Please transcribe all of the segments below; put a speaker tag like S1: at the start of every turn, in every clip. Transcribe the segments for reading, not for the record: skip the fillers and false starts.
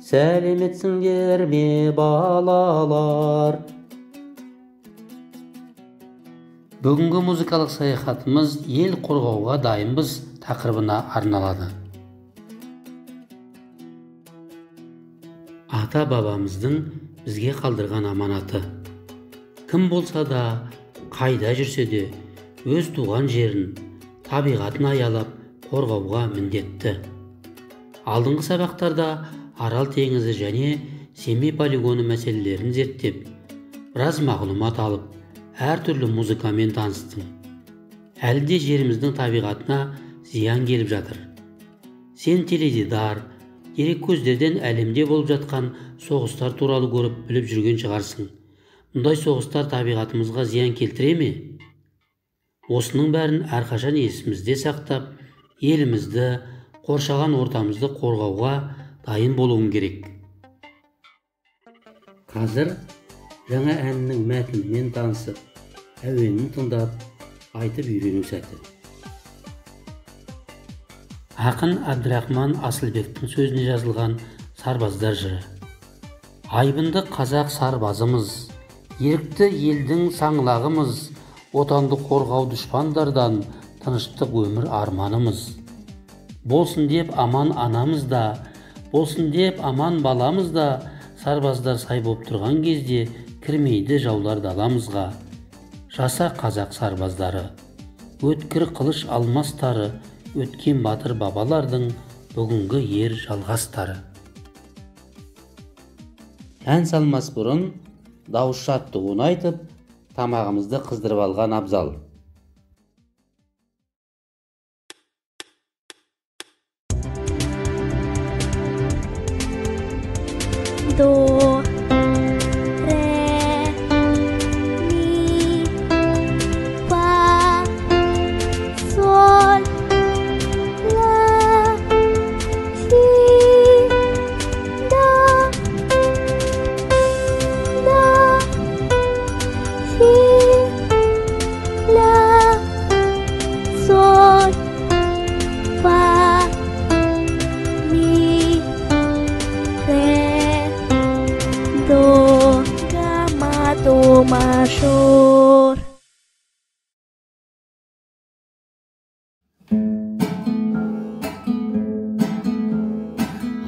S1: сәлеметсіңдер ме балалар? Бүгінгі музыкалық саяхатымыз ел қорғауға дайынбыз тақырыбына арналады. Ата бабамыздың бізге қалдырған аманаты. Кім болса да, қайда жүрсе де, өз туған жерін, табиғатын аялап, қорғауға міндетті. Алдыңғы сабақтарда Арал теңізі және Семей полигоны мәселелерін зерттеп, біраз мағлұмат алып, әртүрлі музыкамен таныстың. Әлі де жеріміздің табиғатына зиян келіп жатыр. Сен теледидар, дереккөздерден әлемде болып жатқан соғыстар туралы көріп біліп жүрген шығарсың. Мұндай соғыстар табиғатымызға зиян келтіре ме? Осының бәрін әрқашан есімізде сақтап, елімізді, қоршаған ортамызды қорғауға дайын болуың керек. Қазір жаңа әннің мәтінімен танысып, әуенін тыңдап, айтып үйрену сәті. Ақын Әбдірахман Асылбектің сөзіне жазылған Сарбаздар жыры. Айбынды қазақ сарбазымыз, ерікті елдің саңлағымыз, отанды қорғау дұшпандардан тыныштық өмір арманымыз. Болсын деп аман анамыз да, болсын деп аман баламыз да, сарбаздар сай боп тұрған кезде кірмейді жаулар даламызға. Жаса қазақ сарбаздары, өткір қылыш алмастары, өткен батыр бабалардың бүгінгі ер жалғастары. Ән салмас бұрын дауыс шаттығын айтып, тамағымызды қыздырып алған абзал.
S2: Do, re, mi, fa, sol, la, si, do, si, la, sol, fa, mi, re, do, gamma, do mayor.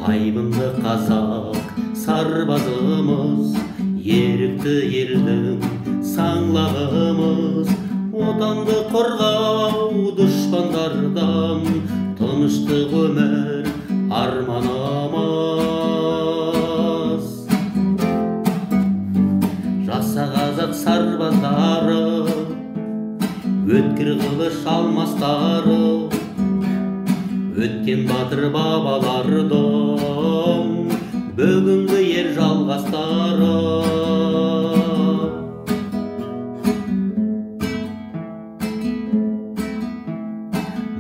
S1: Айбынды қазақ сарбазымыз, ерікті елдің саңлағымыз, отанды қорғау дұшпандардан тыныштық өмір арманымыз. Жаса қазақ сарбаздары, өткір қылыш алмастары, өткен батыр бабалардың бүгінгі ер жалғастары.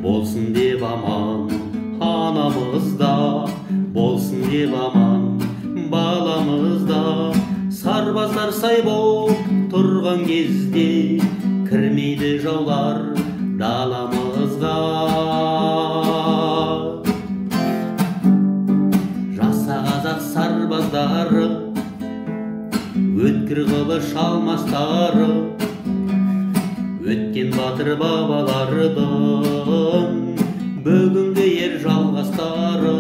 S1: Болсын деп аман анамызда, болсын деп аман баламызда, сарбаздар сай боп тұрған кезде кірмейді жаулар даламызға. Жаса қазақ сарбаздары, өткір қылыш алмастары, өткен батыр бабалардың бүгінгі ер жалғастары.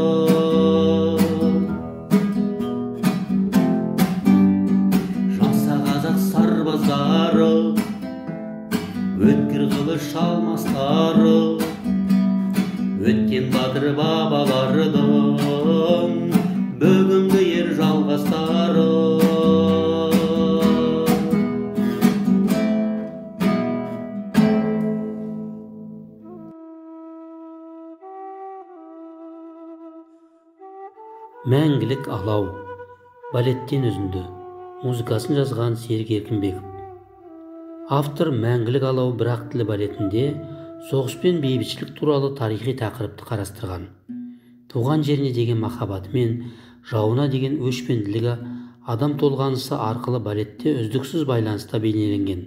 S1: Жаса қазақ сарбаздары, өткір қылыш алмастары, өткен батыр бабалардың бүгінгі ер жалғастары. Мәңгілік алау, балеттен үзінді, музыкасын жазған Серік Еркінбеков. Автор Мәңгілік алау бір ақтілі балетінде соғыс пен бейбітшілік туралы тарихи тақырыпты қарастырған. Туған жеріне деген махаббаты мен жауына деген өшпенділігі адам толғанысы арқылы балетте үздіксіз байланыста бейнеленген.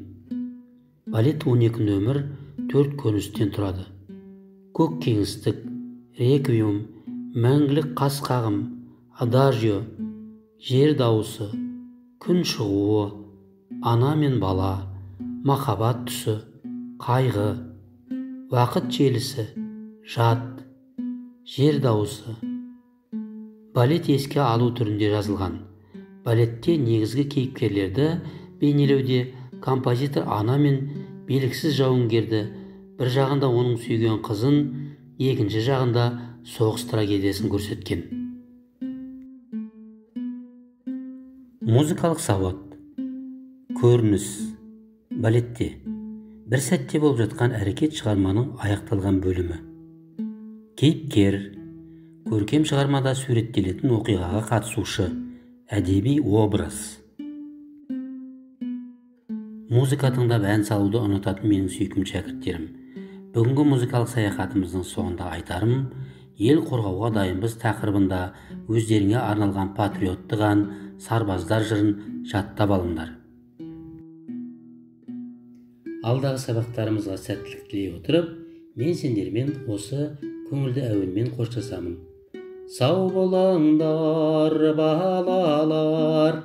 S1: Балет 12 нөмір 4 көріністен тұрады. Көк кеңістік, реквием, мәңгілік қас қағым, адажио, жер дауысы, күн шығуы, ана мен бала, махаббат түсі, қайғы, уақыт желісі, жад, жер дауысы. Балет еске алу түрінде жазылған. Балетте негізгі кейіпкерлерді бейнелеуде композитор ана мен белгісіз жауынгерді, бір жағында оның сүйген қызын, екінші жағында соғыс трагедиясын көрсеткен. Музыкалық сауат. Көрініс. Балетте бір сәтте болып жатқан әрекет шығарманың аяқталған бөлімі. Кейіпкер. Көркем шығармада суреттелетін оқиғаға қатысушы, әдеби образ. Музыка тыңдап ән салуды ұнататын менің сүйкімді шәкірттерім. Бүгінгі музыкалық саяхатымыздың соңында айтарым, ел қорғауға дайынбыз тақырыбында өздеріңе арналған патриоттық ән сарбаздар жырын жаттап алыңдар. Алдағы сабақтарымызға сәттілік тілей отырып, мен сендермен осы көңілді әуенмен қоштасамын. Сау болыңдар балалар.